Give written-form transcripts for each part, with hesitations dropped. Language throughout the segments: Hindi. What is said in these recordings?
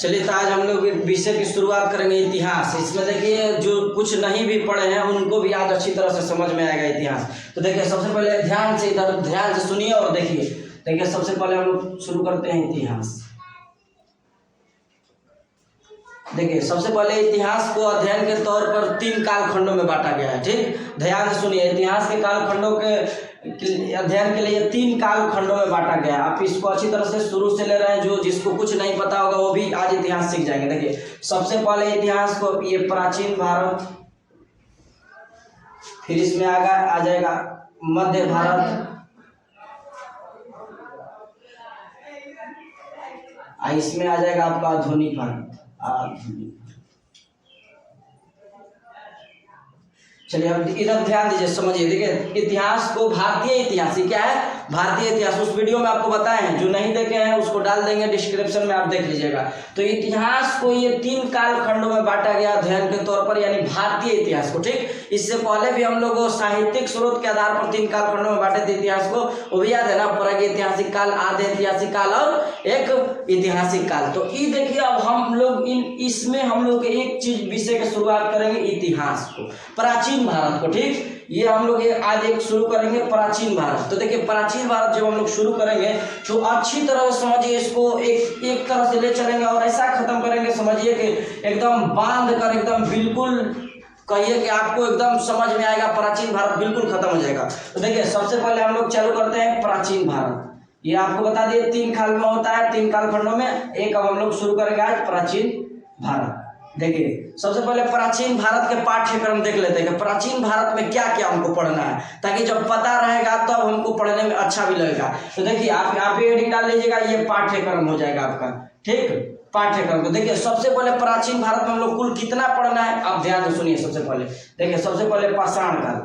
चलिए तो आज हम लोग विषय की शुरुआत करेंगे इतिहास। इसमें देखिए जो कुछ नहीं भी पढ़े हैं उनको भी आज अच्छी तरह से समझ में आएगा इतिहास। तो देखिए सबसे पहले ध्यान से सुनिए और देखिए सबसे पहले हम लोग शुरू करते हैं इतिहास। देखिए सबसे पहले इतिहास को अध्ययन के तौर पर 3 कालखंडों में बांटा गया है। ठीक, ध्यान से सुनिए। इतिहास के कालखंडों के अध्ययन के लिए 3 कालखंडों में बांटा गया है। आप इसको अच्छी तरह से शुरू से ले रहे हैं। जो जिसको कुछ नहीं पता होगा वो भी आज इतिहास सीख जाएंगे। देखिए सबसे पहले इतिहास को ये प्राचीन भारत, फिर इसमें आ जाएगा मध्य भारत, इसमें आ जाएगा आपका आधुनिक भारत। चलिए अब इधर ध्यान दीजिए, समझिए। देखिए इतिहास को भारतीय इतिहास, क्या है भारतीय इतिहास, उस वीडियो में आपको बताए हैं। जो नहीं देखे हैं उसको डाल देंगे डिस्क्रिप्शन में, आप देख लीजिएगा। तो इतिहास को ये 3 कालखंडों में बांटा गया अध्ययन के तौर पर, यानी भारतीय इतिहास को। ठीक, इससे पहले भी हम लोग साहित्यिक स्रोत के आधार पर 3 कालखंडों में बांटे थे इतिहास को। वो भी याद है ना, प्रागैतिहासिक काल, आधे ऐतिहासिक काल और एक ऐतिहासिक काल। तो ये देखिए अब हम लोग इसमें हम लोग एक चीज विषय की शुरुआत करेंगे, इतिहास को, प्राचीन भारत को। ठीक, ये हम लोग आज एक शुरू करेंगे प्राचीन भारत। तो देखिए प्राचीन भारत जब हम लोग शुरू करेंगे तो अच्छी तरह से समझिए, इसको एक तरह से ले चलेंगे और ऐसा खत्म करेंगे, समझिए कि एकदम बांध कर एकदम बिल्कुल कहिए कि आपको एकदम समझ में आएगा, प्राचीन भारत बिल्कुल खत्म हो जाएगा। तो देखिए सबसे पहले हम लोग चालू करते हैं प्राचीन भारत। ये आपको बता दिए 3 काल में होता है, 3 कालखंडों में। एक अब हम लोग शुरू करेंगे आज प्राचीन भारत। देखिए सबसे पहले प्राचीन भारत के पाठ्यक्रम देख लेते हैं कि प्राचीन भारत में क्या क्या हमको पढ़ना है, ताकि जब पता रहेगा तब तो हमको पढ़ने में अच्छा भी लगेगा। तो देखिए आप यहाँ पे एडिट डाल लीजिएगा, ये पाठ्यक्रम हो जाएगा आपका। ठीक, पाठ्यक्रम। तो देखिए सबसे पहले प्राचीन भारत में हम लोग कुल कितना पढ़ना है, आप ध्यान से सुनिए। सबसे पहले देखिए, सबसे पहले पाषाण काल,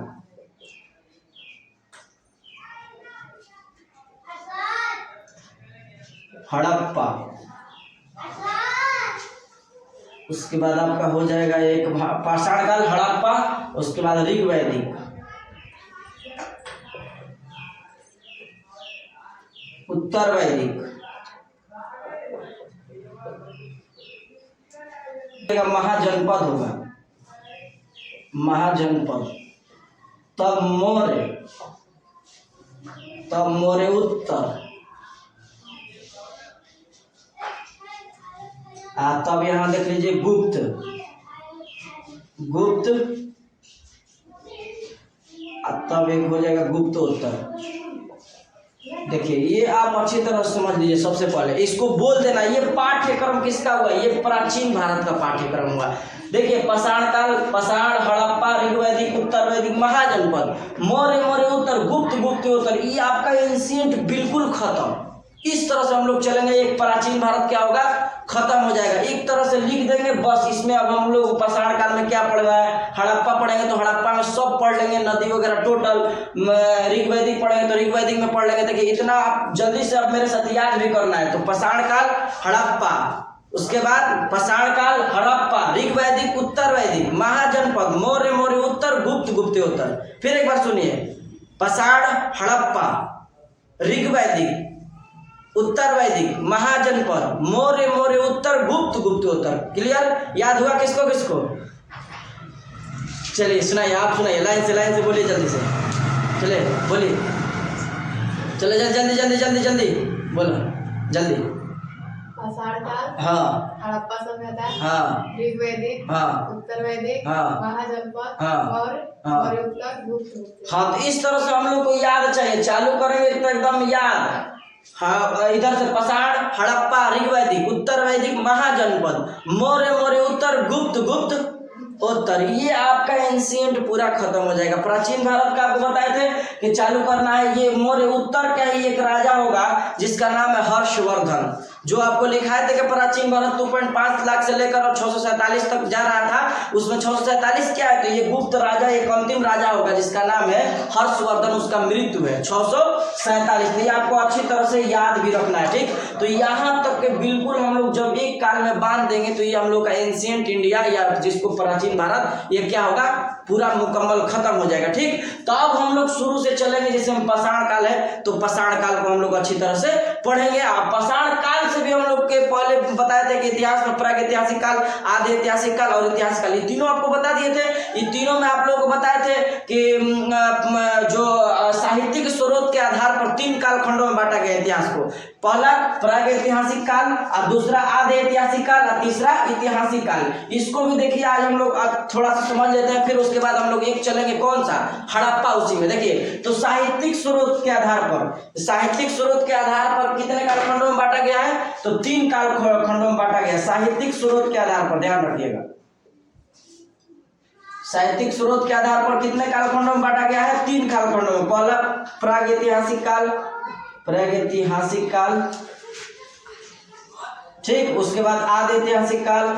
हड़प्पा, उसके बाद आपका हो जाएगा एक पाषाण काल, हड़प्पा, उसके बाद ऋग वैदिक, उत्तर वैदिक, महाजनपद होगा, महाजनपद, तब मौर्य उत्तर, तब यहां देख लीजिए गुप्त, तब एक हो जाएगा गुप्तोत्तर। देखिए ये आप अच्छी तरह समझ लीजिए। सबसे पहले इसको बोल देना, ये पाठ्यक्रम किसका हुआ, ये प्राचीन भारत का पाठ्यक्रम हुआ। देखिए पाषाण काल, पाषाण, हड़प्पा, ऋग वैदिक, उत्तर वैदिक, महाजनपद, मौर्य उत्तर, गुप्त उत्तर, ये आपका एंशिएंट बिल्कुल खत्म। इस तरह से हम लोग चलेंगे, एक प्राचीन भारत क्या होगा, खत्म हो जाएगा। एक तरह से लिख देंगे बस। इसमें अब हम लोग पाषाण काल में क्या पढ़ रहा है, हड़प्पा पढ़ेंगे तो हड़प्पा में सब पढ़ लेंगे, नदी वगैरह टोटल। ऋग वैदिक पढ़ेंगे तो ऋग वैदिक में पढ़ लेंगे। देखिए इतना आप जल्दी से अब मेरे साथ याद भी करना है। तो पाषाण काल, हड़प्पा, उसके बाद पाषाण काल, हड़प्पा, ऋग वैदिक, उत्तर वैदिक, महाजनपद, मौर्य उत्तर, गुप्त उत्तर। फिर एक बार सुनिए, पाषाण, हड़प्पा, ऋग वैदिक, उत्तर वैदिक, महाजनपद, मौर्य उत्तर, गुप्त उत्तर। क्लियर, याद हुआ किसको किसको? चलिए सुनाइए, आप सुनाइए, लाइन से बोलिए, जल्दी से चले बोलिए, चले जल्दी बोलो जल्दी। पाषाण काल, हाँ, हड़प्पा सभ्यता, हाँ, ऋग वैदिक, हाँ, उत्तर वैदिक, हाँ, महाजनपद, हाँ, और मौर्य उत्तर, गुप्त। हाँ, तो इस तरह से हम लोग को याद चाहिए। चालू करेंगे तो एकदम याद। हाँ, इधर से पाषाण, हड़प्पा, ऋग वैदिक, उत्तर वैदिक, महाजनपद, मौर्य उत्तर, गुप्त उत्तर, ये आपका एंशिएंट पूरा खत्म हो जाएगा। प्राचीन भारत का आपको बताए थे कि चालू करना है। ये मौर्य उत्तर का ही एक राजा होगा जिसका नाम है हर्षवर्धन। जो आपको लिखाए थे कि प्राचीन भारत 2.5 लाख से लेकर 647 तक जा रहा था, उसमें 647 क्या है, तो ये गुप्त राजा एक अंतिम राजा होगा जिसका नाम है हर्षवर्धन। उसका मृत्यु है 647। ये आपको अच्छी तरह से याद भी रखना है। ठीक, तो यहाँ तक के बिल्कुल हम लोग जब एक काल में बांध ध्यान देंगे तो ये हम लोग का एंशिएंट इंडिया या जिसको प्राचीन भारत, ये क्या होगा, पूरा मुकम्मल खत्म हो जाएगा। ठीक, तो अब हम लोग शुरू से चलेंगे। जैसे हम पाषाण काल है तो पाषाण काल को हम लोग अच्छी तरह से पढ़ेंगे। आप पाषाण काल से भी हम लोग के पहले बताए थे कि इतिहास में प्रागैतिहासिक काल, आधे ऐतिहासिक काल और इतिहास काल, ये तीनों आपको बता दिए थे। ये तीनों में आप लोगों को बताए थे कि जो साहित्यिक स्रोत के आधार पर 3 कालखंडों में बांटा गया इतिहास को। पहला प्रागैतिहासिक काल, और दूसरा आधे ऐतिहासिक काल, और तीसरा ऐतिहासिक काल। इसको भी देखिए आज हम लोग थोड़ा सा समझ लेते हैं, फिर उसके बाद हम लोग एक चलेंगे कौन सा, हड़प्पा। उसी में देखिए तो साहित्यिक स्रोत के आधार पर, साहित्यिक स्रोत के आधार पर कितने कालखंडों में बांटा गया है, तो 3 कालखंडों में बांटा गया साहित्यिक स्रोत के आधार पर। ध्यान रखिएगा, साहित्यिक स्रोत के आधार पर कितने कालखंडों में बांटा गया है, 3 कालखंडों में। पहला प्रागैतिहासिक काल, प्रागैतिहासिक काल, ठीक, उसके बाद आधे ऐतिहासिक काल,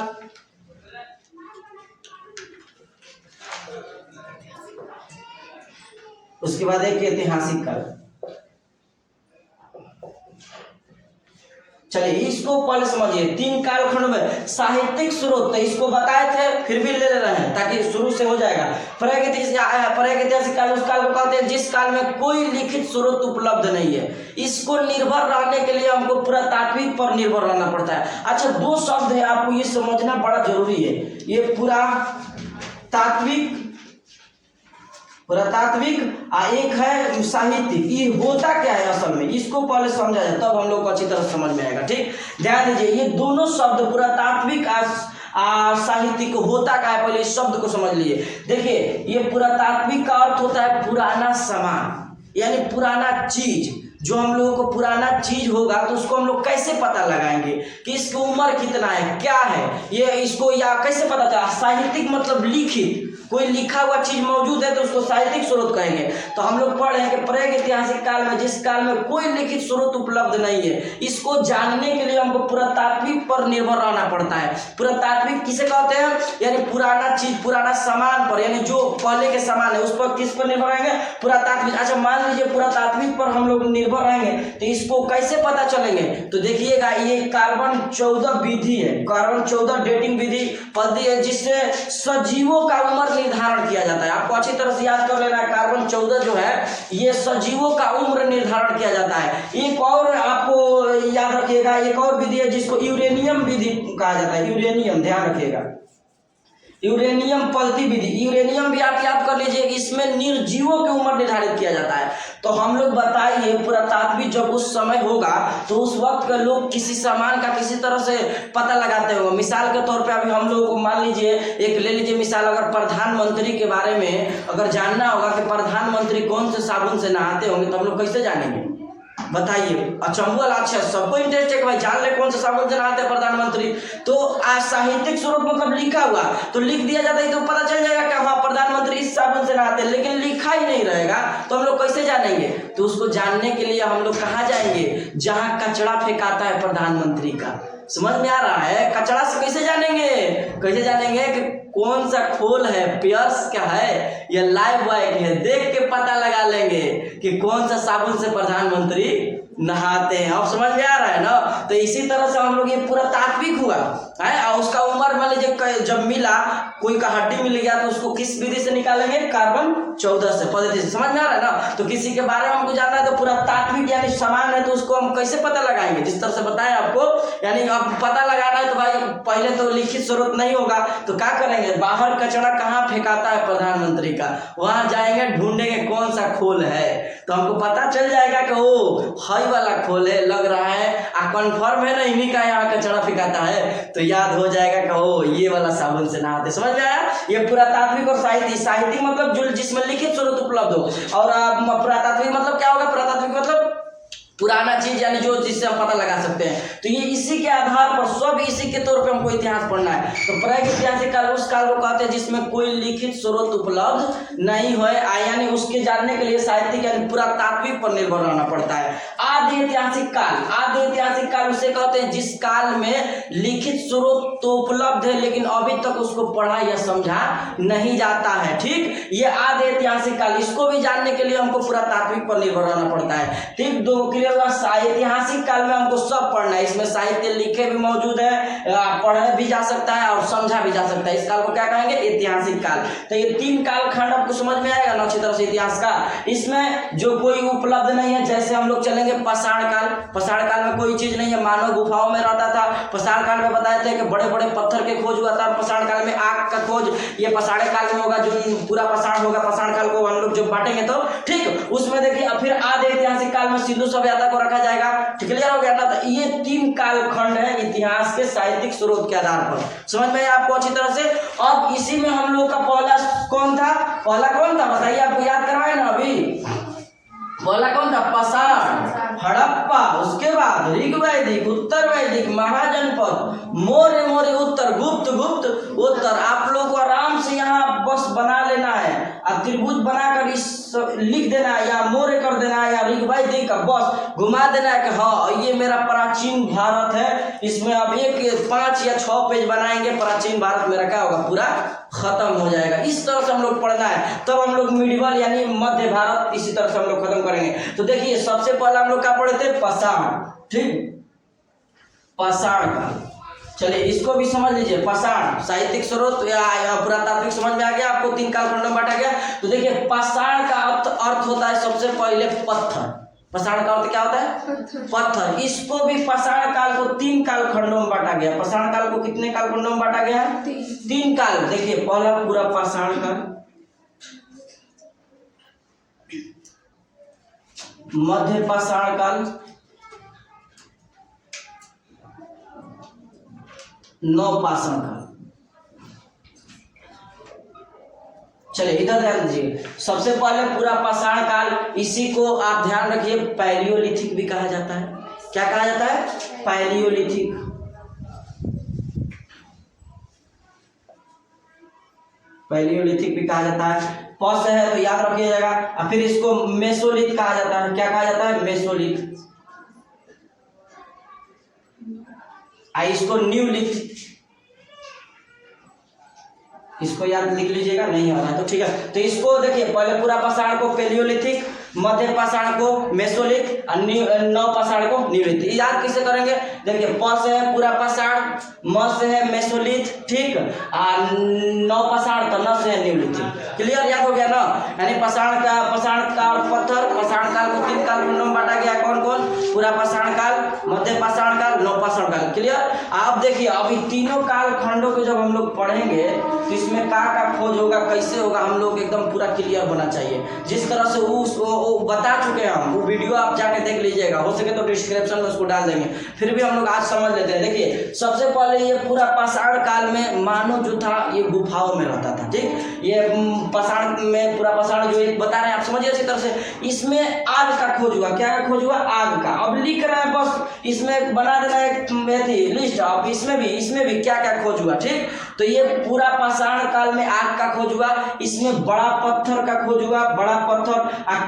उसके बाद एक ऐतिहासिक काल। चलिए इसको पहले समझिए, 3 कालखंड में साहित्यिक स्रोत, तो इसको बताए थे फिर भी ले रहे हैं ताकि शुरू से हो जाएगा। प्रागैतिहासिक काल उस काल को कहते हैं जिस काल में कोई लिखित स्रोत उपलब्ध नहीं है। इसको निर्भर रहने के लिए हमको पुरातात्विक पर निर्भर रहना पड़ता है। अच्छा, 2 शब्द है, आपको ये समझना बड़ा जरूरी है। ये पुरातात्विक, पुरातात्विक, एक है साहित्यिक। ये होता क्या है असल में, इसको पहले समझा जाए तब हम लोग को अच्छी तरह समझ में आएगा। ठीक, ध्यान दीजिए, ये दोनों शब्द पुरातात्विक साहित्यिक होता क्या है, पहले इस शब्द को समझ लीजिए। देखिए ये पुरातात्विक का अर्थ होता है पुराना सामान, यानी पुराना चीज। जो हम लोगों को पुराना चीज होगा तो उसको हम लोग कैसे पता लगाएंगे कि इसकी उम्र कितना है, क्या है ये, इसको या कैसे पता चला। साहित्यिक मतलब लिखित, कोई लिखा हुआ चीज मौजूद है तो उसको साहित्यिक स्रोत कहेंगे। तो हम लोग पढ़ रहे हैं कि प्रागैतिहासिक काल में, जिस काल में कोई लिखित स्रोत उपलब्ध नहीं है, इसको जानने के लिए हमको पुरातात्विक पर निर्भर रहना पड़ता है। पुरातात्विक किसे कहते हैं, यानी पुराना चीज, पुराना सामान पर, यानी जो पहले के सामान है उस पर, किस पर निर्भर रहेंगे, पुरातात्विक। अच्छा मान लीजिए पुरातात्विक पर हम लोग निर्भर रहेंगे तो इसको कैसे पता चलेंगे, तो देखिएगा ये कार्बन 14 विधि है, कार्बन 14 डेटिंग विधि पद्धति है, जिससे सजीवों का उम्र निर्धारण किया जाता है। आपको अच्छी तरह से याद कर लेना है, कार्बन 14 जो है ये सजीवों का उम्र निर्धारण किया जाता है। एक और आपको याद रखिएगा, एक और विधि है जिसको यूरेनियम विधि कहा जाता है। यूरेनियम, ध्यान रखिएगा, यूरेनियम पद्धति विधि। यूरेनियम भी आप याद कर लीजिए, इसमें निर्जीवों की उम्र निर्धारित किया जाता है। तो हम लोग बताइए पुरातात्विक जब उस समय होगा तो उस वक्त के लोग किसी सामान का किसी तरह से पता लगाते होंगे। मिसाल के तौर पे अभी हम लोगों को मान लीजिए, एक ले लीजिए मिसाल, अगर प्रधानमंत्री के बारे में अगर जानना होगा कि प्रधानमंत्री कौन से साबुन से नहाते होंगे तो हम लोग कैसे जानेंगे, बताइए। अचंभू वाला, अच्छा सबको इंटरेस्ट है कि भाई जान ले कौन से साबुन से नहाते हैं प्रधानमंत्री। तो आज साहित्यिक स्रोत मतलब लिखा हुआ तो लिख दिया जाता है तो पता चल जाएगा कि हाँ प्रधानमंत्री इस साबुन से नहाते हैं, लेकिन लिखा ही नहीं रहेगा तो हम लोग कैसे जानेंगे। तो उसको जानने के लिए हम लोग कहाँ जाएंगे, जहाँ कचरा फेंकाता है प्रधानमंत्री का। समझ में आ रहा है, कचरा से कैसे जानेंगे, कैसे जानेंगे कि कौन सा खोल है, पियर्स का है या लाइफ बॉय है, देख के पता लगा लेंगे कि कौन सा साबुन से प्रधानमंत्री नहाते हैं। अब समझ में आ रहा है ना। तो इसी तरह से हम लोग ये पूरा तात्विक हुआ है, और उसका उम्र मान लीजिए जब मिला, कोई का हड्डी मिल गया तो उसको किस विधि से निकालेंगे, कार्बन 14 से पद्धति से। समझ में आ रहा है ना। तो किसी के बारे में हमको जानना है तो पूरा तात्विक यानी समान है तो उसको हम कैसे पता लगाएंगे, जिस तरह से बताएं आपको, यानी अब पता लगाना है तो भाई पहले तो लिखित स्रोत नहीं होगा तो क्या करेंगे, बाहर कचरा कहाँ फेंकाता है प्रधानमंत्री का, वहां जाएंगे ढूंढेंगे कौन सा खोल है तो हमको पता चल जाएगा कि ओ हाई वाला खोल है, लग रहा है कंफर्म है ना इन्हीं का यहाँ कचरा फेंकाता है, तो याद हो जाएगा कि ओ ये वाला साबुन से नहाते। समझ में आया। ये पुरातात्विक और साहित्यिक, साहित्यिक मतलब जो जिसमें लिखित स्रोत उपलब्ध हो, और पुरातात्विक मतलब क्या होगा, पुरातात्विक मतलब पुराना चीज यानी जो जिससे हम पता लगा सकते हैं। तो ये इसी के आधार पर, सब इसी के तौर पे हमको इतिहास पढ़ना है। तो प्रागैतिहासिक काल उस काल को कहते हैं जिसमें कोई लिखित स्रोत उपलब्ध नहीं है, यानी उसके जानने के लिए साहित्यिक यानी पुरातात्विक पर निर्भर रहना पड़ता है। आदि ऐतिहासिक काल, आदि ऐतिहासिक काल उसे कहते हैं जिस काल में लिखित स्रोत तो उपलब्ध है लेकिन अभी तक उसको पढ़ा या समझा नहीं जाता है। ठीक, ये आदि ऐतिहासिक काल, इसको भी जानने के लिए हमको पुरातात्विक पर निर्भर रहना पड़ता है। ठीक, दो ऐतिहासिक काल में हमको सब पढ़ना है, इसमें साहित्य लिखे भी मौजूद है, पढ़ा भी जा सकता है और समझा भी जा सकता है। इस काल को क्या कहेंगे? ऐतिहासिक काल। तो ये 3 कालखंड आपको समझ में आएगा ना अच्छी तरह से इतिहास का। इसमें जो कोई उपलब्ध नहीं है, जैसे हम लोग चलेंगे पाषाण काल। पाषाण काल में कोई चीज नहीं है, मानव गुफाओं में रहता था। पाषाण काल में बताए थे कि बड़े बड़े पत्थर के खोज हुआ था। पाषाण काल में आग का खोज, ये पाषाण काल में होगा, जो पूरा पाषाण होगा। पाषाण काल को हम लोग जब बांटेंगे तो ठीक, उसमें देखिए फिर आधे ऐतिहासिक काल में सिंधु सभ्यता को रखा जाएगा। क्लियर हो गया ना? तो ये 3 कालखंड है इतिहास के साहित्यिक स्रोत के आधार पर। समझ में आया आपको अच्छी तरह से? अब इसी में हम लोग का पहला कौन था? पहला कौन था बताइए, आपको याद करवाए ना अभी। पहला कौन था? पाषाण, हड़प्पा, उसके बाद ऋग वैदिक, उत्तर वैदिक, महाजनपद, मौर्य उत्तर, गुप्त उत्तर। आप लोग को आराम से यहाँ बस बना लेना है, त्रिभुज बनाकर इस लिख देना है, या मौर्य कर देना है, या ऋग वैदिक का बस घुमा देना है कि हाँ ये मेरा प्राचीन भारत है। इसमें अब 5 या 6 पेज बनाएंगे, प्राचीन भारत मेरा क्या होगा? पूरा खत्म हो जाएगा। इस तरह से हम लोग पढ़ना है, तब हम लोग मिडिवल यानी मध्य भारत इसी तरह से हम लोग खत्म करेंगे। तो देखिए सबसे पहले हम लोग क्या पढ़े थे? पाषाण, ठीक, पाषाण काल। चलिए इसको भी समझ लीजिए। पाषाण साहित्यिक स्रोत या पुरातात्विक समझ में आ गया आपको, 3 कालखंडों में बांटा गया। तो देखिए पाषाण का अर्थ होता है सबसे पहले पत्थर। पाषाण का अर्थ क्या होता है? पत्थर। इसको भी पाषाण काल को 3 कालखंडों में बांटा गया। पाषाण काल को कितने कालखंडों में बांटा गया है? 3 काल। देखिए पहला पूरा पाषाण काल, मध्य पाषाण काल, नवपाषाण काल। चलिए इधर ध्यान दीजिए। सबसे पहले पूरा पाषाण काल, इसी को आप ध्यान रखिए पैलियोलिथिक भी कहा जाता है। क्या कहा जाता है? पैलियोलिथिक। पैलियोलिथिक भी कहा जाता है। पस है तो याद रखिएगा। और फिर इसको मेसोलिथ कहा जाता है। क्या कहा जाता है? मेसोलिथ। इसको न्यूलिथ, इसको याद लिख लीजिएगा, नहीं आ रहा है तो ठीक है। तो इसको देखिए पहले पूरा पाषाण को पैलियोलिथिक, मध्य पाषाण को मेसोलिथ और नव पाषाण को न्यूलिथिक। याद किसे करेंगे? देखिए प से है पूरा पाषाण, म से है मेसोलिथ, ठीक, और नव पाषाण तो न से है न्यूलिथिक। क्लियर? याद हो गया ना? यानी पाषाण काल पत्थर। पाषाण काल को 3 कालखंडों में बांटा गया। कौन कौन? पूरा पाषाण काल, मध्य पाषाण काल, नव पाषाण काल। क्लियर? आप देखिए अभी तीनों कालखंडों को जब हम लोग पढ़ेंगे तो इसमें का खोज होगा, कैसे होगा, हम लोग एकदम पूरा क्लियर होना चाहिए। जिस तरह से वो बता चुके हैं हम, वो वीडियो आप जाके देख लीजिएगा, हो सके तो डिस्क्रिप्शन में उसको डाल देंगे। फिर भी हम लोग आज समझ लेते हैं। देखिए सबसे पहले ये पूरा पाषाण काल में मानव जो था ये गुफाओं में रहता था, ठीक। ये पाषाण में पूरा पाषाण जो एक बता रहे हैं आप समझिए अच्छी तरह से। इसमें आग का खोज हुआ। क्या का खोज हुआ? आग का। अब लिख रहे हैं बस, इसमें बना देना एक लिस्ट। अब इसमें भी क्या क्या खोज हुआ, ठीक। तो ये पूरा पाषाण काल में आग का खोज हुआ। इसमें बड़ा पत्थर का खोज हुआ। बड़ा पत्थर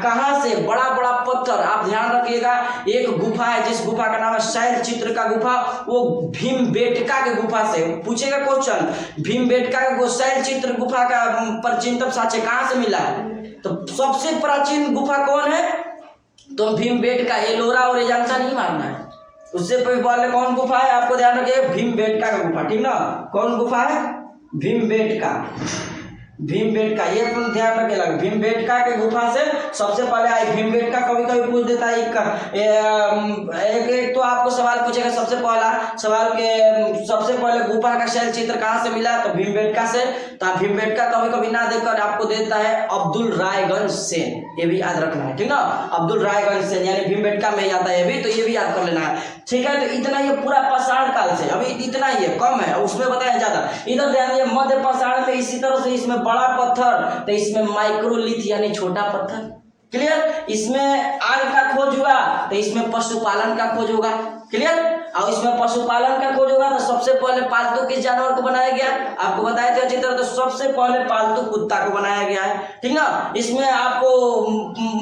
कहाँ से? बड़ा बड़ा पत्थर। आप ध्यान रखिएगा, एक गुफा है जिस गुफा का नाम है शैल चित्र का गुफा, वो भीमबेटका के गुफा से पूछेगा क्वेश्चन। भीमबेटका का शैल चित्र गुफा का प्राचीनतम साक्ष्य कहाँ से मिला है? तो सबसे प्राचीन गुफा कौन है? तो भीमबेटका। एलोरा और एजेंटा नहीं मारना है। उससे पहले कौन गुफा है आपको ध्यान रखिए? भीमबेटका का गुफा, ठीक ना। कौन गुफा है? भीमबेटका। भीमबेटका, ये अपन ध्यान रखेगा। भीमबेटका के गुफा से सबसे पहले आई। भीमबेटका कभी कभी पूछ देता है एक तो आपको सवाल पूछेगा। सबसे पहला सवाल के सबसे पहले गुफा का शैल चित्र कहाँ से मिला? तो भीमबेटका से। तो भीमबेटका कभी कभी ना देकर आपको देता है अब्दुल रायगंज सेन। ये भी याद रखना है, ठीक ना। अब्दुल रायगंज सेन यानी भीमबेटका में आता है ये भी, तो ये भी याद कर लेना है, ठीक है। तो इतना ये पूरा पाषाण काल से, अभी इतना ही है, कम है, उसमें बताया ज्यादा। इधर ध्यान दिए मध्य पाषाण में इसी तरह से इसमें बड़ा पत्थर, तो इसमें माइक्रोलिथ यानी छोटा पत्थर। क्लियर? इसमें आग का खोज हुआ तो इसमें पशुपालन का खोज होगा। क्लियर? और इसमें पशुपालन का खोज होगा तो सबसे पहले पालतू किस जानवर को बनाया गया? आपको बताया था अच्छी तरह। तो सबसे पहले पालतू कुत्ता को बनाया गया है, ठीक ना। इसमें आपको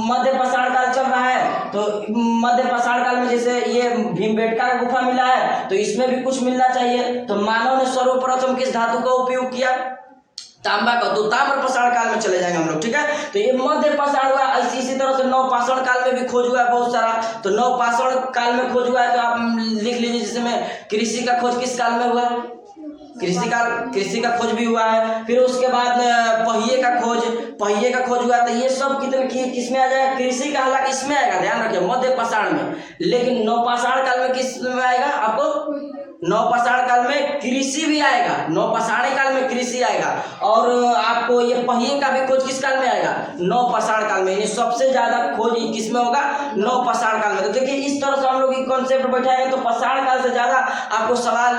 मध्य पाषाण काल चल रहा है, तो मध्य पाषाण काल में जैसे ये भीमबेटका का गुफा मिला है तो इसमें भी कुछ मिलना चाहिए। तो मानव ने सर्वप्रथम किस धातु का उपयोग किया? तांबा का, तो ताम्र पाषाण काल में चले जाएंगे हम लोग, ठीक है। तो ये मध्य पाषाण हुआ, इसी तरह से नव पाषाण काल में भी खोज हुआ है बहुत सारा। तो नव पाषाण काल में खोज हुआ है तो आप लिख लीजिए, जिसमें कृषि का खोज किस काल में हुआ है? कृषि का खोज भी हुआ है। फिर उसके बाद पहिए का खोज हुआ। तो ये सब किसमें आ जाएगा? कृषि का, हालांकि इसमें आएगा, ध्यान रखिए, मध्य पाषाण में। लेकिन नवपाषाण काल में किस में आएगा आपको? नवपाषाण काल में कृषि भी आएगा, नवपाषाणी काल में कृषि आएगा। और आपको ये पहिए का भी खोज किस काल में आएगा? नवपाषाण काल में। यानी सबसे ज्यादा खोज किसमें होगा? नवपाषाण काल में। तो देखिए इस तरह से हम लोग कॉन्सेप्ट बैठाएंगे तो पाषाण काल से ज्यादा आपको सवाल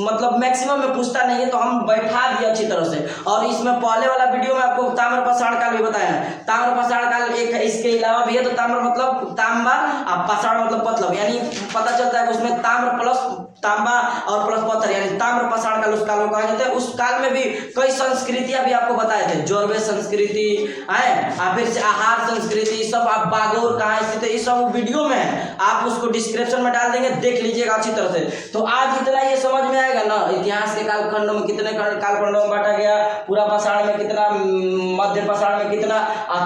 मतलब मैक्सिमम में पूछता नहीं है, तो हम बैठा दिए अच्छी तरह से। और इसमें पहले वाला वीडियो में आपको ताम्र पाषाण काल भी बताया है। ताम्र पाषाण काल एक है, इसके अलावा भी है। तो ताम्र मतलब तांबा और पाषाण मतलब पत्थर, यानी पता चलता है कि उसमें ताम्र प्लस तांबा और प्लस पत्थर, यानी ताम्र पाषाण काल उस काल को कहा जाता है। उस काल में भी कई संस्कृतियां भी आपको बताए थे, जोरवे संस्कृति है, फिर से आहार संस्कृति, सब आप बागोर कहाँ स्थित है, ये सब वीडियो में है। आप उसको डिस्क्रिप्शन में डाल देंगे, देख लीजिएगा अच्छी तरह से। तो आज इतना ये समझ में आएगा ना, इतिहास के कालखंडों में कितने कालखंडों में बांटा गया, पूरा पाषाण में कितना, मध्य पाषाण में कितना।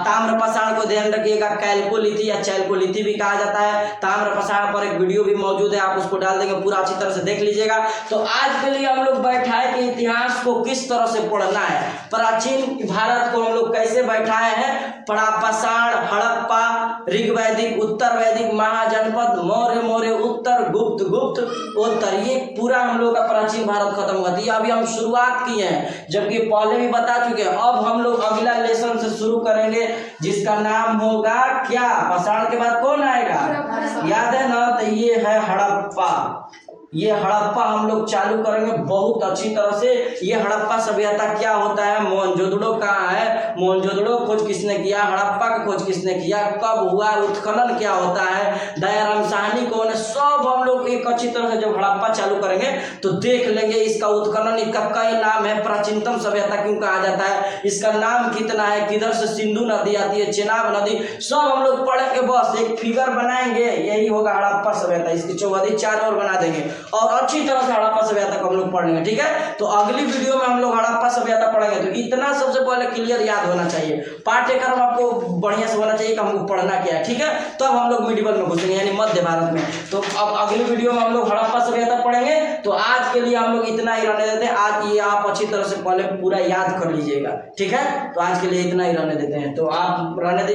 ताम्र पाषाण को ध्यान रखिएगा, कैल्कोलिथी या चैल्कोलिथी भी कहा जाता है। ताम्र पाषाण पर एक वीडियो भी मौजूद है, आप उसको डाल देंगे, पूरा अच्छी तरह से देख लीजिएगा। तो आज के लिए हम लोग बैठाए कि इतिहास को किस तरह से पढ़ना है, प्राचीन भारत को हम लोग कैसे बैठाए हैं, पाषाण, हड़प्पा, ऋग्वैदिक, उत्तर वैदिक, महाजनपद, मौर्य, उत्तर, गुप्त, उत्तर, ये पूरा हम लोग का प्राचीन भारत खत्म हुआ था। अभी हम शुरुआत किए हैं, जबकि पहले भी बता चुके हैं। अब हम लोग अगला लेसन से शुरू करेंगे, जिसका नाम होगा क्या? पाषाण के बाद कौन आएगा? याद है ना? तो ये है हड़प्पा। ये हड़प्पा हम लोग चालू करेंगे बहुत अच्छी तरह से। ये हड़प्पा सभ्यता क्या होता है, मोहनजोदड़ो कहाँ है, मोहनजोदड़ो खोज किसने किया, हड़प्पा का खोज किसने किया, कब हुआ, उत्खनन क्या होता है, दयाराम साहनी कौन है, सब हम लोग एक अच्छी तरह से जब हड़प्पा चालू करेंगे तो देख लेंगे। इसका उत्खनन, इसका कई नाम है, प्राचीनतम सभ्यता क्यों कहा जाता है, इसका नाम कितना है, किधर से सिंधु नदी आती है, चेनाब नदी, सब हम लोग पढ़ेंगे। बस एक फिगर बनाएंगे, यही होगा हड़प्पा सभ्यता। इसकी चौहदी 4 और बना देंगे और अच्छी तरह से हड़प्पा सभ्यता को हम लोग पढ़ेंगे, ठीक है। तो अगली वीडियो में हम लोग हड़प्पा सभ्यता पढ़ेंगे। तो इतना सबसे पहले क्लियर याद होना चाहिए, पाठ्यक्रम आपको बढ़िया से होना चाहिए कि हमको पढ़ना क्या है, ठीक है। तो अब हम लोग मिडिवल में घुसेंगे, यानी मध्य भारत में। तो अब अगली वीडियो में हम लोग हड़प्पा सभ्यता पढ़ेंगे। तो आज के लिए हम लोग इतना ही रहने देते हैं। आज ये आप अच्छी तरह से पहले पूरा याद कर लीजिएगा, ठीक है। तो आज के लिए इतना ही रहने देते हैं, तो आप रहने दीजिए।